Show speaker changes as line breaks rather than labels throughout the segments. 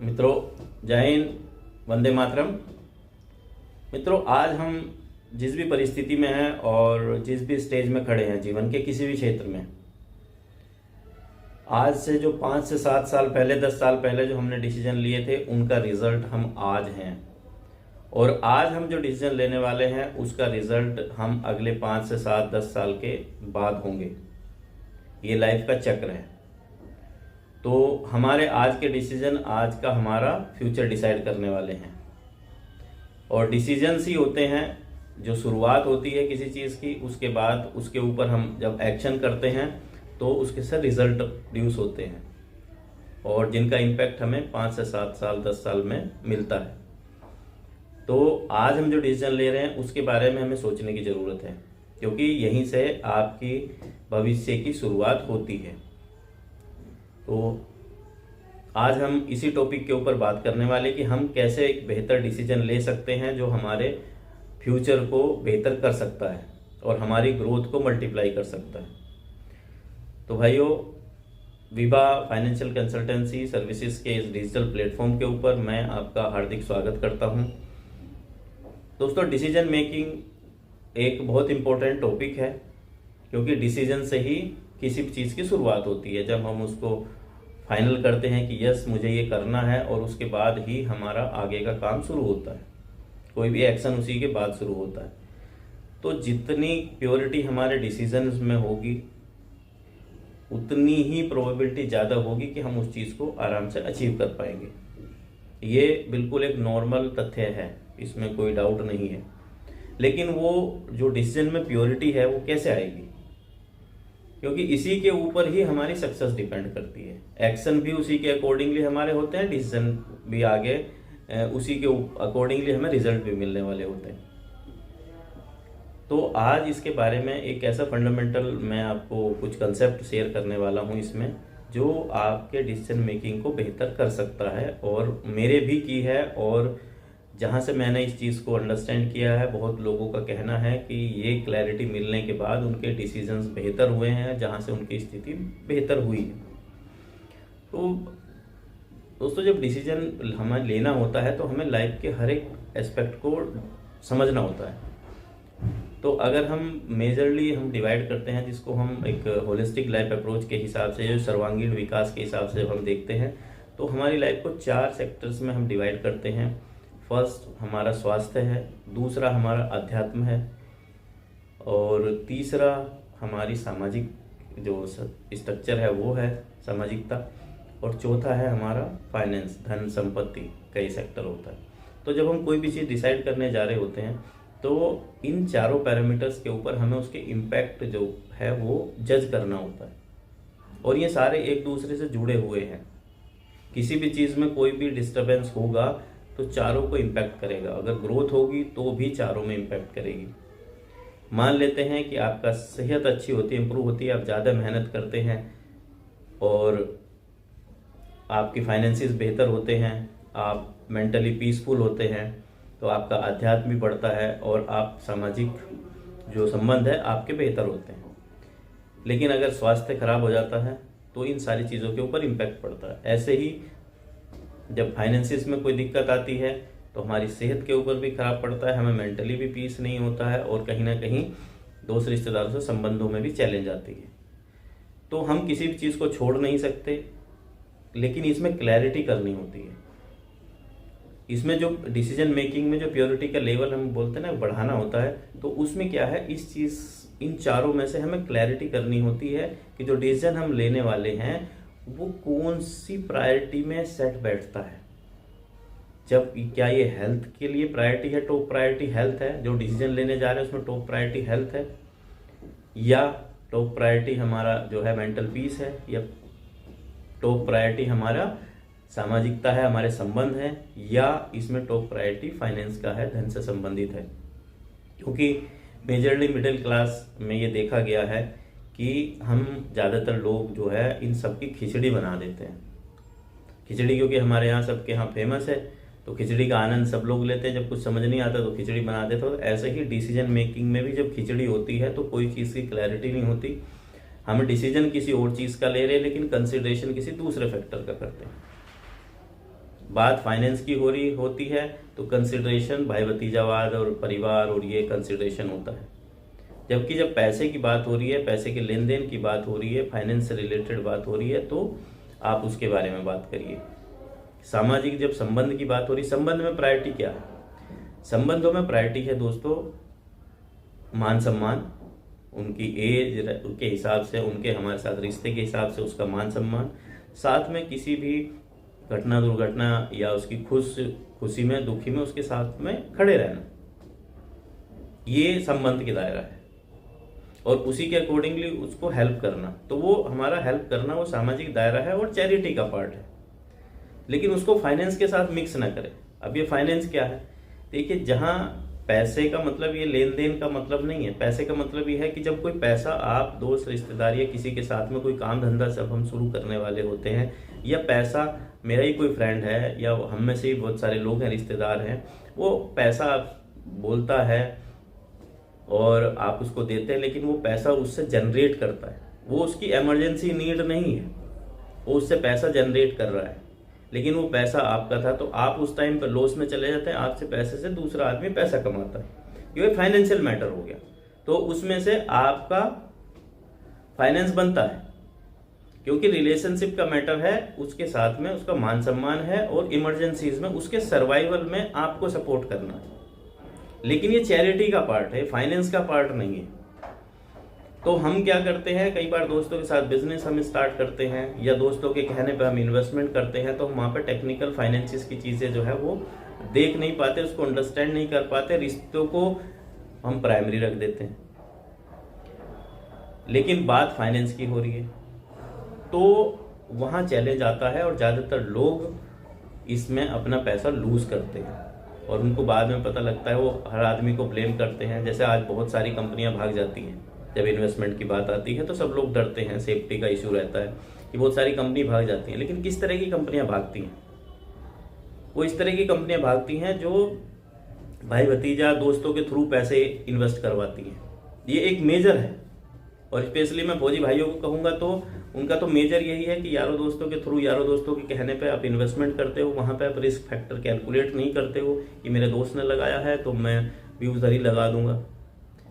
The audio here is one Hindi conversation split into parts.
मित्रों, जय हिंद, वंदे मातरम। मित्रों, आज हम जिस भी परिस्थिति में हैं और जिस भी स्टेज में खड़े हैं जीवन के किसी भी क्षेत्र में, आज से जो 5 से 7 साल पहले, 10 साल पहले जो हमने डिसीजन लिए थे उनका रिजल्ट हम आज हैं, और आज हम जो डिसीजन लेने वाले हैं उसका रिजल्ट हम अगले 5 से 7 10 साल के बाद होंगे। ये लाइफ का चक्र है। तो हमारे आज के डिसीजन आज का हमारा फ्यूचर डिसाइड करने वाले हैं। और डिसीजंस ही होते हैं जो शुरुआत होती है किसी चीज़ की, उसके बाद उसके ऊपर हम जब एक्शन करते हैं तो उसके साथ रिजल्ट प्रोड्यूस होते हैं, और जिनका इम्पैक्ट हमें 5 से 7 साल 10 साल में मिलता है। तो आज हम जो डिसीजन ले रहे हैं उसके बारे में हमें सोचने की ज़रूरत है, क्योंकि यहीं से आपकी भविष्य की शुरुआत होती है। तो आज हम इसी टॉपिक के ऊपर बात करने वाले कि हम कैसे एक बेहतर डिसीजन ले सकते हैं जो हमारे फ्यूचर को बेहतर कर सकता है और हमारी ग्रोथ को मल्टीप्लाई कर सकता है। तो भाइयों, विभा फाइनेंशियल कंसल्टेंसी सर्विसेज के इस डिजिटल प्लेटफॉर्म के ऊपर मैं आपका हार्दिक स्वागत करता हूं। दोस्तों, डिसीजन मेकिंग एक बहुत इम्पोर्टेंट टॉपिक है, क्योंकि डिसीजन से ही किसी भी चीज़ की शुरुआत होती है। जब हम उसको फाइनल करते हैं कि यस मुझे ये करना है, और उसके बाद ही हमारा आगे का काम शुरू होता है। कोई भी एक्शन उसी के बाद शुरू होता है। तो जितनी प्योरिटी हमारे डिसीजंस में होगी उतनी ही प्रोबेबिलिटी ज़्यादा होगी कि हम उस चीज़ को आराम से अचीव कर पाएंगे। ये बिल्कुल एक नॉर्मल तथ्य है, इसमें कोई डाउट नहीं है। लेकिन वो जो डिसीजन में प्योरिटी है वो कैसे आएगी, क्योंकि इसी के ऊपर ही हमारी सक्सेस डिपेंड करती है। एक्शन भी उसी के अकॉर्डिंगली हमारे होते हैं, डिसीजन भी आगे उसी के अकॉर्डिंगली हमें रिजल्ट भी मिलने वाले होते हैं। तो आज इसके बारे में एक ऐसा फंडामेंटल मैं आपको कुछ कंसेप्ट शेयर करने वाला हूँ इसमें, जो आपके डिसीजन मेकिंग को बेहतर कर सकता है, और मेरे भी की है। और जहाँ से मैंने इस चीज़ को अंडरस्टैंड किया है, बहुत लोगों का कहना है कि ये क्लैरिटी मिलने के बाद उनके डिसीजंस बेहतर हुए हैं, जहाँ से उनकी स्थिति बेहतर हुई है। तो दोस्तों, जब डिसीजन हमें लेना होता है तो हमें लाइफ के हर एक एस्पेक्ट को समझना होता है। तो अगर हम मेजरली हम डिवाइड करते हैं, जिसको हम एक होलिस्टिक लाइफ अप्रोच के हिसाब से, जो सर्वांगीण विकास के हिसाब से हम देखते हैं, तो हमारी लाइफ को 4 सेक्टर्स में हम डिवाइड करते हैं। फर्स्ट हमारा स्वास्थ्य है, दूसरा हमारा अध्यात्म है, और तीसरा हमारी सामाजिक जो स्ट्रक्चर है वो है सामाजिकता, और चौथा है हमारा फाइनेंस, धन संपत्ति का ही सेक्टर होता है। तो जब हम कोई भी चीज़ डिसाइड करने जा रहे होते हैं तो इन चारों पैरामीटर्स के ऊपर हमें उसके इम्पैक्ट जो है वो जज करना होता है, और ये सारे एक दूसरे से जुड़े हुए हैं। किसी भी चीज़ में कोई भी डिस्टर्बेंस होगा तो चारों को इम्पैक्ट करेगा। अगर ग्रोथ होगी तो भी चारों में इम्पैक्ट करेगी। मान लेते हैं कि आपका सेहत अच्छी होती है, इंप्रूव होती है, आप ज़्यादा मेहनत करते हैं और आपकी फाइनेंसिस बेहतर होते हैं, आप मेंटली पीसफुल होते हैं, तो आपका अध्यात्म भी बढ़ता है, और आप सामाजिक जो संबंध है आपके बेहतर होते हैं। लेकिन अगर स्वास्थ्य खराब हो जाता है तो इन सारी चीज़ों के ऊपर इम्पैक्ट पड़ता है। ऐसे ही जब फाइनेंसिस में कोई दिक्कत आती है तो हमारी सेहत के ऊपर भी खराब पड़ता है, हमें मेंटली भी पीस नहीं होता है, और कहीं ना कहीं दोस्त रिश्तेदारों से संबंधों में भी चैलेंज आती है। तो हम किसी भी चीज़ को छोड़ नहीं सकते, लेकिन इसमें क्लैरिटी करनी होती है। इसमें जो डिसीजन मेकिंग में जो प्योरिटी का लेवल हम बोलते हैं ना, बढ़ाना होता है। तो उसमें क्या है, इस चीज़ इन चारों में से हमें क्लैरिटी करनी होती है कि जो डिसीजन हम लेने वाले हैं वो कौन सी प्रायोरिटी में सेट बैठता है। जब क्या ये हेल्थ के लिए प्रायोरिटी है, टॉप प्रायोरिटी हेल्थ है, जो डिसीजन लेने जा रहे हैं उसमें टॉप प्रायोरिटी हेल्थ है, या टॉप प्रायोरिटी हमारा जो है मेंटल पीस है, या टॉप प्रायोरिटी हमारा सामाजिकता है, हमारे संबंध हैं, या इसमें टॉप प्रायोरिटी फाइनेंस का है, धन से संबंधित है। क्योंकि मेजरली मिडिल क्लास में ये देखा गया है कि हम ज़्यादातर लोग जो है इन सब की खिचड़ी बना देते हैं। खिचड़ी क्योंकि हमारे यहाँ सबके यहाँ फेमस है, तो खिचड़ी का आनंद सब लोग लेते हैं। जब कुछ समझ नहीं आता तो खिचड़ी बना देते हो। ऐसे ही डिसीजन मेकिंग में भी जब खिचड़ी होती है तो कोई चीज़ की क्लैरिटी नहीं होती। हम डिसीजन किसी और चीज़ का ले रहे हैं, लेकिन कंसिडरेशन किसी दूसरे फैक्टर का करते हैं। बात फाइनेंस की होती है तो कंसिडरेशन भाई भतीजावाद और परिवार और ये कंसिडरेशन होता है। जबकि जब पैसे की बात हो रही है, पैसे के लेन देन की बात हो रही है, फाइनेंस से रिलेटेड बात हो रही है, तो आप उसके बारे में बात करिए। सामाजिक जब संबंध की बात हो रही, संबंध में प्रायोरिटी क्या है? संबंधों में प्रायोरिटी है दोस्तों मान सम्मान, उनकी एज के हिसाब से, उनके हमारे साथ रिश्ते के हिसाब से उसका मान सम्मान, साथ में किसी भी घटना दुर्घटना या उसकी खुशी में दुखी में उसके साथ में खड़े रहना, ये संबंध के दायरा है। और उसी के अकॉर्डिंगली उसको हेल्प करना, तो वो हमारा हेल्प करना वो सामाजिक दायरा है और चैरिटी का पार्ट है। लेकिन उसको फाइनेंस के साथ मिक्स ना करें। अब ये फाइनेंस क्या है? देखिए, जहाँ पैसे का मतलब ये लेन देन का मतलब नहीं है। पैसे का मतलब ये है कि जब कोई पैसा आप दोस्त रिश्तेदार या किसी के साथ में कोई काम धंधा सब हम शुरू करने वाले होते हैं, या पैसा मेरा ही कोई फ्रेंड है या हम में से ही बहुत सारे लोग हैं, रिश्तेदार हैं, वो पैसा बोलता है और आप उसको देते हैं, लेकिन वो पैसा उससे जनरेट करता है, वो उसकी इमरजेंसी नीड नहीं है, वो उससे पैसा जनरेट कर रहा है, लेकिन वो पैसा आपका था, तो आप उस टाइम पर लॉस में चले जाते हैं। आपसे पैसे से दूसरा आदमी पैसा कमाता है, ये फाइनेंशियल मैटर हो गया। तो उसमें से आपका फाइनेंस बनता है, क्योंकि रिलेशनशिप का मैटर है, उसके साथ में उसका मान सम्मान है और इमरजेंसीज में उसके सर्वाइवल में आपको सपोर्ट करना है। लेकिन ये चैरिटी का पार्ट है, फाइनेंस का पार्ट नहीं है। तो हम क्या करते हैं, कई बार दोस्तों के साथ बिजनेस हम स्टार्ट करते हैं या दोस्तों के कहने पे हम इन्वेस्टमेंट करते हैं, तो हम वहाँ पे टेक्निकल फाइनेंसिस की चीज़ें जो है वो देख नहीं पाते, उसको अंडरस्टैंड नहीं कर पाते, रिश्तों को हम प्राइमरी रख देते हैं। लेकिन बात फाइनेंस की हो रही है तो वहाँ चैलेंज आता है और ज़्यादातर लोग इसमें अपना पैसा लूज करते हैं और उनको बाद में पता लगता है, वो हर आदमी को ब्लेम करते हैं। जैसे आज बहुत सारी कंपनियां भाग जाती हैं, जब इन्वेस्टमेंट की बात आती है तो सब लोग डरते हैं, सेफ्टी का इशू रहता है कि बहुत सारी कंपनी भाग जाती हैं। लेकिन किस तरह की कंपनियां भागती हैं? वो इस तरह की कंपनियां भागती हैं जो भाई भतीजा दोस्तों के थ्रू पैसे इन्वेस्ट करवाती हैं। ये एक मेजर है, और स्पेशली मैं फौजी भाइयों को कहूँगा तो उनका तो मेजर यही है कि यारों दोस्तों के थ्रू, यारों दोस्तों के कहने पे आप इन्वेस्टमेंट करते हो, वहाँ पे आप रिस्क फैक्टर कैलकुलेट नहीं करते हो कि मेरे दोस्त ने लगाया है तो मैं भी उधर ही लगा दूंगा।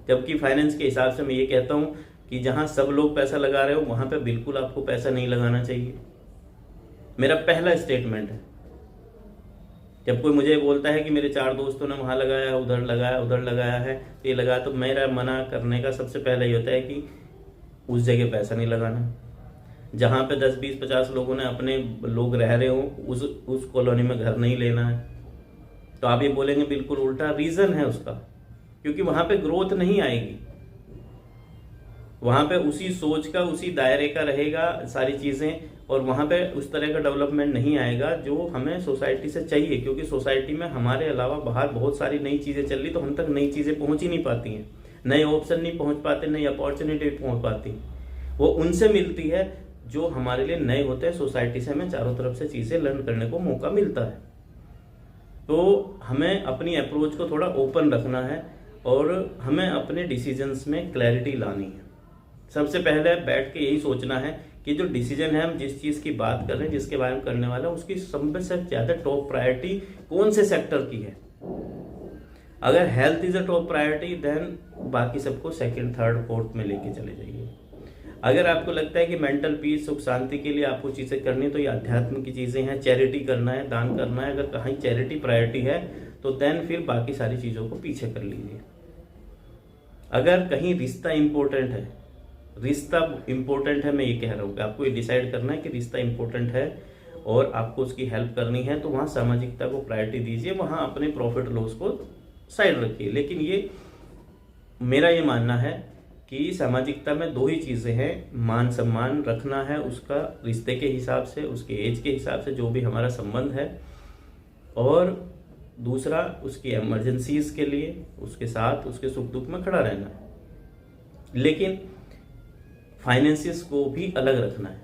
जबकि फाइनेंस के हिसाब से मैं ये कहता हूँ कि जहाँ सब लोग पैसा लगा रहे हो वहाँ पे बिल्कुल आपको पैसा नहीं लगाना चाहिए। मेरा पहला स्टेटमेंट है, जब कोई मुझे बोलता है कि मेरे 4 दोस्तों ने वहाँ लगाया, उधर लगाया, उधर लगाया है, ये लगाया, तो मेरा मना करने का सबसे पहले ये होता है कि उस जगह पैसा नहीं लगाना। जहाँ पे 10, 20, 50 लोगों ने अपने लोग रह रहे हो उस कॉलोनी में घर नहीं लेना है। तो आप ये बोलेंगे बिल्कुल उल्टा, रीजन है उसका, क्योंकि वहां पे ग्रोथ नहीं आएगी, वहां पे उसी सोच का, उसी दायरे का रहेगा सारी चीजें, और वहां पे उस तरह का डेवलपमेंट नहीं आएगा जो हमें सोसाइटी से चाहिए। क्योंकि सोसाइटी में हमारे अलावा बाहर बहुत सारी नई चीजें चल रही, तो हम तक नई चीजें पहुंच ही नहीं पाती हैं, नए ऑप्शन नहीं पहुंच पाते, नई अपॉर्चुनिटी पहुंच पाती, वो उनसे मिलती है जो हमारे लिए नए होते हैं। सोसाइटी से हमें चारों तरफ से चीजें लर्न करने को मौका मिलता है। तो हमें अपनी अप्रोच को थोड़ा ओपन रखना है और हमें अपने डिसीजंस में क्लैरिटी लानी है। सबसे पहले बैठ के यही सोचना है कि जो डिसीजन है, हम जिस चीज की बात कर रहे हैं, जिसके बारे में करने वाला है, उसकी सबसे ज्यादा टॉप प्रायोरिटी कौन से सेक्टर की है। अगर health is a top priority, then बाकी सबको सेकंड, थर्ड, फोर्थ में लेके चले जाइए। अगर आपको लगता है कि मेंटल पीस, सुख शांति के लिए आपको चीजें करनी है, तो ये अध्यात्म की चीजें हैं, चैरिटी करना है, दान करना है, अगर कहीं चैरिटी प्रायोरिटी है तो देन फिर बाकी सारी चीजों को पीछे कर लीजिए। अगर कहीं रिश्ता इंपॉर्टेंट है, रिश्ता इंपॉर्टेंट है, मैं ये कह रहा हूँ कि आपको ये डिसाइड करना है कि रिश्ता इंपॉर्टेंट है और आपको उसकी हेल्प करनी है, तो वहाँ सामाजिकता को प्रायोरिटी दीजिए, वहाँ अपने प्रॉफिट लॉस को साइड रखिए। लेकिन ये मेरा ये मानना है कि सामाजिकता में 2 ही चीज़ें हैं, मान सम्मान रखना है उसका रिश्ते के हिसाब से, उसके एज के हिसाब से जो भी हमारा संबंध है, और दूसरा उसकी इमरजेंसीज के लिए उसके साथ उसके सुख दुख में खड़ा रहना है। लेकिन फाइनेंसिस को भी अलग रखना है,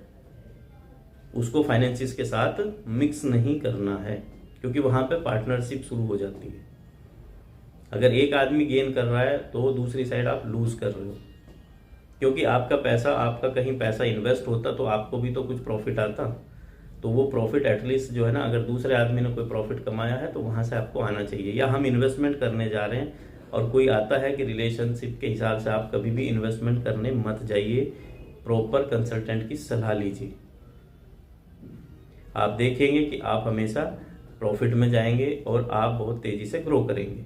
उसको फाइनेंसिस के साथ मिक्स नहीं करना है, क्योंकि वहाँ पे पार्टनरशिप शुरू हो जाती है। अगर एक आदमी गेन कर रहा है तो दूसरी साइड आप लूज कर रहे हो, क्योंकि आपका कहीं पैसा इन्वेस्ट होता तो आपको भी तो कुछ प्रॉफिट आता। तो वो प्रॉफिट एटलीस्ट जो है ना, अगर दूसरे आदमी ने कोई प्रॉफिट कमाया है तो वहाँ से आपको आना चाहिए। या हम इन्वेस्टमेंट करने जा रहे हैं और कोई आता है कि रिलेशनशिप के हिसाब से आप कभी भी इन्वेस्टमेंट करने मत जाइए, प्रॉपर कंसल्टेंट की सलाह लीजिए। आप देखेंगे कि आप हमेशा प्रॉफिट में जाएंगे और आप बहुत तेजी से ग्रो करेंगे।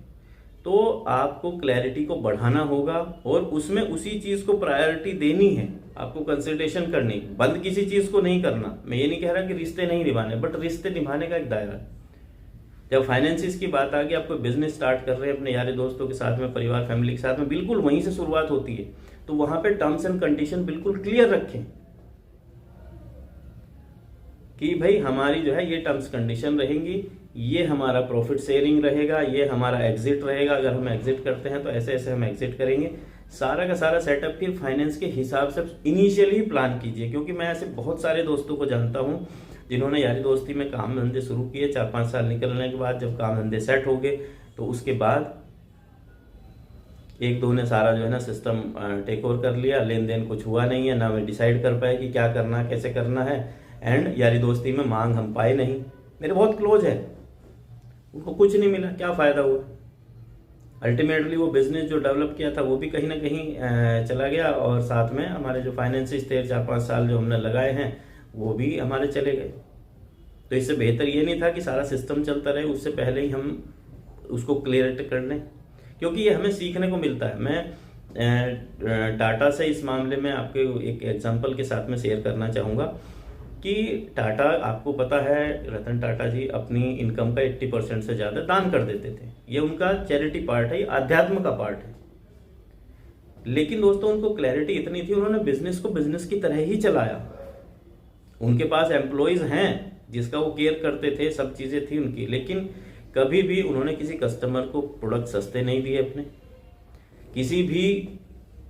तो आपको क्लैरिटी को बढ़ाना होगा और उसमें उसी चीज को प्रायोरिटी देनी है, आपको कंसल्टेशन करनी, बंद किसी चीज को नहीं करना। मैं ये नहीं कह रहा कि रिश्ते नहीं निभाने, बट रिश्ते निभाने का एक दायरा। जब फाइनेंसिस की बात आ गई, आप कोई बिजनेस स्टार्ट कर रहे हैं अपने यारी दोस्तों के साथ में, परिवार फैमिली के साथ में, बिल्कुल वहीं से शुरुआत होती है। तो वहां पे टर्म्स एंड कंडीशन बिल्कुल क्लियर रखें कि भाई हमारी जो है ये टर्म्स कंडीशन रहेंगी, ये हमारा प्रॉफिट शेयरिंग रहेगा, ये हमारा एग्जिट रहेगा, अगर हम एग्जिट करते हैं तो ऐसे ऐसे हम एग्जिट करेंगे। सारा का सारा सेटअप फिर फाइनेंस के हिसाब से इनिशियली प्लान कीजिए। क्योंकि मैं ऐसे बहुत सारे दोस्तों को जानता हूं जिन्होंने यारी दोस्ती में काम धंधे शुरू किए, 4-5 साल निकलने के बाद जब काम धंधे सेट हो गए तो उसके बाद एक दो ने सारा जो है ना सिस्टम टेक ओवर कर लिया, लेन देन कुछ हुआ नहीं है, ना वे डिसाइड कर पाए कि क्या करना है, कैसे करना है, एंड यारी दोस्ती में मांग हम पाए नहीं। मेरे बहुत क्लोज है, उनको कुछ नहीं मिला, क्या फायदा हुआ। अल्टीमेटली वो बिजनेस जो डेवलप किया था वो भी कहीं ना कहीं चला गया, और साथ में हमारे जो फाइनेंसिस थे 4-5 साल जो हमने लगाए हैं वो भी हमारे चले गए। तो इससे बेहतर ये नहीं था कि सारा सिस्टम चलता रहे, उससे पहले ही हम उसको क्लियर कर लें, क्योंकि ये हमें सीखने को मिलता है। मैं टाटा से इस मामले में आपके एक एग्जांपल के साथ में शेयर करना चाहूँगा कि टाटा, आपको पता है रतन टाटा जी अपनी इनकम का 80% से ज़्यादा दान कर देते थे। ये उनका चैरिटी पार्ट है, ये अध्यात्म का पार्ट है। लेकिन दोस्तों उनको क्लैरिटी इतनी थी, उन्होंने बिजनेस को बिजनेस की तरह ही चलाया। उनके पास एम्प्लॉयज हैं जिसका वो केयर करते थे, सब चीज़ें थी उनकी, लेकिन कभी भी उन्होंने किसी कस्टमर को प्रोडक्ट सस्ते नहीं दिए अपने, किसी भी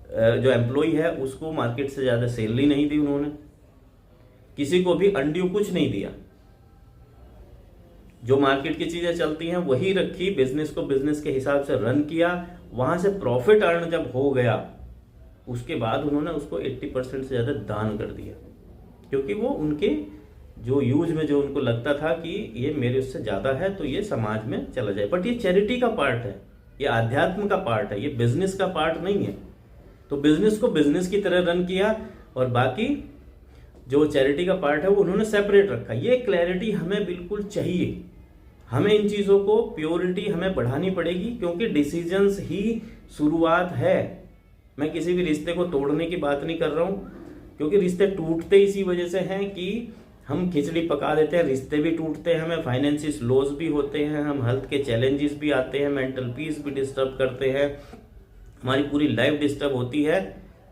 जो एम्प्लॉय है उसको मार्केट से ज़्यादा सैलरी नहीं दी उन्होंने, किसी को भी अनड्यू कुछ नहीं दिया। जो मार्केट की चीजें चलती हैं वही रखी, बिजनेस को बिजनेस के हिसाब से रन किया। वहां से प्रॉफिट अर्न जब हो गया उसके बाद उन्होंने उसको 80% से ज्यादा दान कर दिया, क्योंकि वो उनके जो यूज में जो उनको लगता था कि ये मेरे उससे ज्यादा है तो ये समाज में चला जाए। बट ये चैरिटी का पार्ट है, ये आध्यात्म का पार्ट है, ये बिजनेस का पार्ट नहीं है। तो बिजनेस को बिजनेस की तरह रन किया और बाकी जो चैरिटी का पार्ट है वो उन्होंने सेपरेट रखा। ये क्लैरिटी हमें बिल्कुल चाहिए। हमें इन चीजों को प्योरिटी हमें बढ़ानी पड़ेगी, क्योंकि डिसीजंस ही शुरुआत है। मैं किसी भी रिश्ते को तोड़ने की बात नहीं कर रहा हूं, क्योंकि रिश्ते टूटते इसी वजह से हैं कि हम खिचड़ी पका देते हैं, रिश्ते भी टूटते हैं, हमें फाइनेंशियल लॉस भी होते हैं, हम हेल्थ के चैलेंजेस भी आते हैं, मेंटल पीस भी डिस्टर्ब करते हैं, हमारी पूरी लाइफ डिस्टर्ब होती है।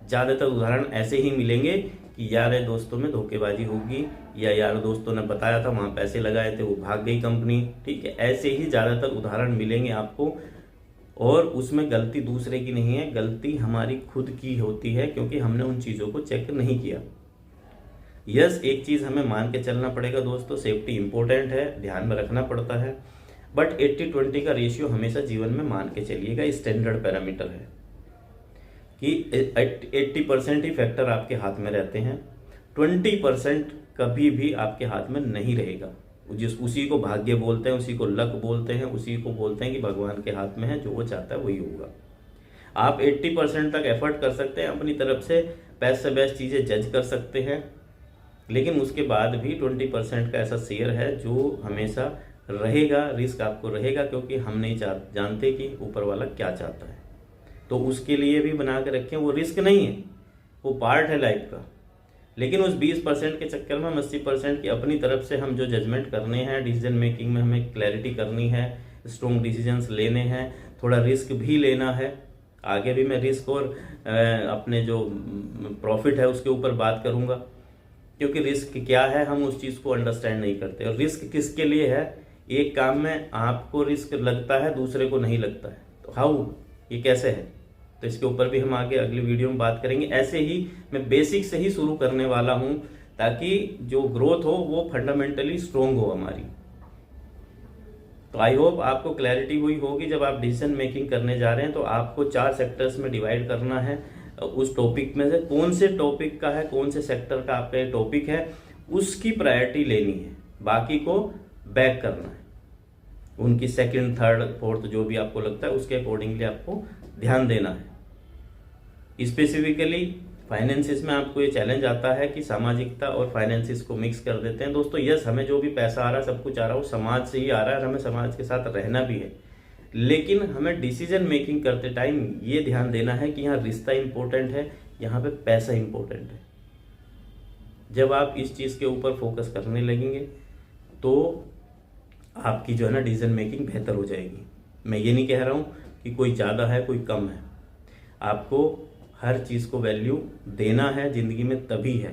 ज्यादातर उदाहरण ऐसे ही मिलेंगे कि यार दोस्तों में धोखेबाजी होगी, या यार दोस्तों ने बताया था वहां पैसे लगाए थे वो भाग गई कंपनी, ठीक है। ऐसे ही ज्यादातर उदाहरण मिलेंगे आपको, और उसमें गलती दूसरे की नहीं है, गलती हमारी खुद की होती है, क्योंकि हमने उन चीजों को चेक नहीं किया। यस, एक चीज हमें मान के चलना पड़ेगा दोस्तों, सेफ्टी इंपॉर्टेंट है, ध्यान में रखना पड़ता है, बट 80-20 का रेशियो हमेशा जीवन में मान के चलिएगा। स्टैंडर्ड पैरामीटर है कि 80% ही फैक्टर आपके हाथ में रहते हैं, 20% कभी भी आपके हाथ में नहीं रहेगा। उसी को भाग्य बोलते हैं, उसी को लक बोलते हैं, उसी को बोलते हैं कि भगवान के हाथ में है, जो वो चाहता है वही होगा। आप 80% तक एफर्ट कर सकते हैं, अपनी तरफ से बेस्ट से बेस्ट चीजें जज कर सकते हैं, लेकिन उसके बाद भी 20% का ऐसा शेयर है जो हमेशा रहेगा, रिस्क आपको रहेगा, क्योंकि हम नहीं जानते कि ऊपर वाला क्या चाहता है। तो उसके लिए भी बना के रखें, वो रिस्क नहीं है, वो पार्ट है लाइफ का। लेकिन उस 20% के चक्कर में हम 80% की अपनी तरफ से हम जो जजमेंट करने हैं, डिसीजन मेकिंग में हमें क्लैरिटी करनी है, स्ट्रॉन्ग डिसीजंस लेने हैं, थोड़ा रिस्क भी लेना है। आगे भी मैं रिस्क और अपने जो प्रॉफिट है उसके ऊपर बात करूंगा, क्योंकि रिस्क क्या है हम उस चीज को अंडरस्टैंड नहीं करते। और रिस्क किसके लिए है? एक काम में आपको रिस्क लगता है, दूसरे को नहीं लगता है, तो हाउ, ये कैसे है? तो इसके ऊपर भी हम आगे अगली वीडियो में बात करेंगे। ऐसे ही मैं बेसिक से ही शुरू करने वाला हूं, ताकि जो ग्रोथ हो वो फंडामेंटली स्ट्रोंग हो हमारी। तो आई होप आपको क्लैरिटी हुई होगी। जब आप डिसीजन मेकिंग करने जा रहे हैं तो आपको 4 सेक्टर्स में डिवाइड करना है। उस टॉपिक में से कौन से टॉपिक का है, कौन से सेक्टर का आपका टॉपिक है, उसकी प्रायोरिटी लेनी है, बाकी को बैक करना है। उनकी सेकंड, थर्ड, फोर्थ जो भी आपको लगता है उसके अकॉर्डिंगली आपको ध्यान देना है। स्पेसिफिकली फाइनेंसिस में आपको ये चैलेंज आता है कि सामाजिकता और फाइनेंसिस को मिक्स कर देते हैं। दोस्तों यस, हमें जो भी पैसा आ रहा है, सब कुछ आ रहा है, वो समाज से ही आ रहा है, हमें समाज के साथ रहना भी है, लेकिन हमें डिसीजन मेकिंग करते टाइम ये ध्यान देना है कि यहाँ रिश्ता इंपॉर्टेंट है, यहाँ पे पैसा इंपॉर्टेंट है। जब आप इस चीज़ के ऊपर फोकस करने लगेंगे तो आपकी जो है ना डिसीजन मेकिंग बेहतर हो जाएगी। मैं ये नहीं कह रहा हूँ कि कोई ज़्यादा है कोई कम है, आपको हर चीज़ को वैल्यू देना है ज़िंदगी में, तभी है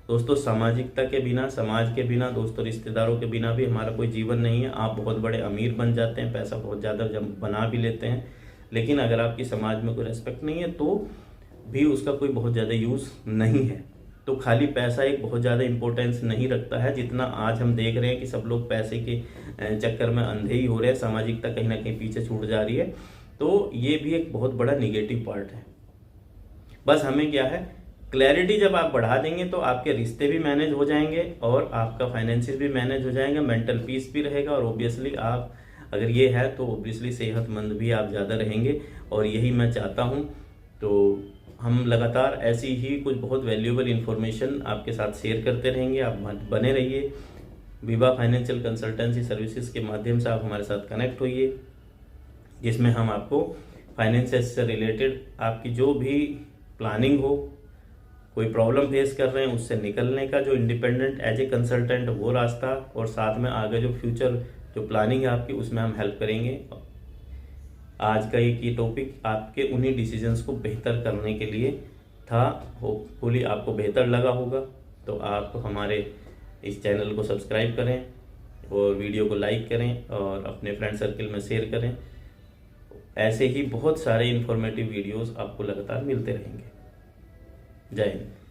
दोस्तों। सामाजिकता के बिना, समाज के बिना, दोस्तों रिश्तेदारों के बिना भी हमारा कोई जीवन नहीं है। आप बहुत बड़े अमीर बन जाते हैं, पैसा बहुत ज़्यादा जब बना भी लेते हैं, लेकिन अगर आपकी समाज में कोई रेस्पेक्ट नहीं है तो भी उसका कोई बहुत ज़्यादा यूज़ नहीं है। तो खाली पैसा एक बहुत ज़्यादा इंपॉर्टेंस नहीं रखता है, जितना आज हम देख रहे हैं कि सब लोग पैसे के चक्कर में अंधे ही हो रहे हैं, सामाजिकता कहीं ना कहीं पीछे छूट जा रही है। तो ये भी एक बहुत बड़ा निगेटिव पार्ट है। बस हमें क्या है, क्लैरिटी जब आप बढ़ा देंगे तो आपके रिश्ते भी मैनेज हो जाएंगे और आपका फाइनेंशियल भी मैनेज हो जाएगा, मेंटल पीस भी रहेगा, और ऑब्वियसली आप अगर ये है तो ऑब्वियसली सेहतमंद भी आप ज़्यादा रहेंगे, और यही मैं चाहता हूँ। तो हम लगातार ऐसी ही कुछ बहुत वैल्यूएबल इन्फॉर्मेशन आपके साथ शेयर करते रहेंगे। आप बने रहिए। विभा फाइनेंशियल कंसल्टेंसी सर्विसेज के माध्यम से आप हमारे साथ कनेक्ट होइए, जिसमें हम आपको फाइनेंस से रिलेटेड आपकी जो भी प्लानिंग हो, कोई प्रॉब्लम फेस कर रहे हैं उससे निकलने का जो इंडिपेंडेंट एज ए कंसल्टेंट वो रास्ता, और साथ में आगे जो फ्यूचर जो प्लानिंग है आपकी उसमें हम हेल्प करेंगे। आज का एक ये टॉपिक आपके उन्हीं डिसीजंस को बेहतर करने के लिए था। होपफुली आपको बेहतर लगा होगा। तो आप हमारे इस चैनल को सब्सक्राइब करें और वीडियो को लाइक करें और अपने फ्रेंड सर्कल में शेयर करें। ऐसे ही बहुत सारे इन्फॉर्मेटिव वीडियोस आपको लगातार मिलते रहेंगे। जय हिंद।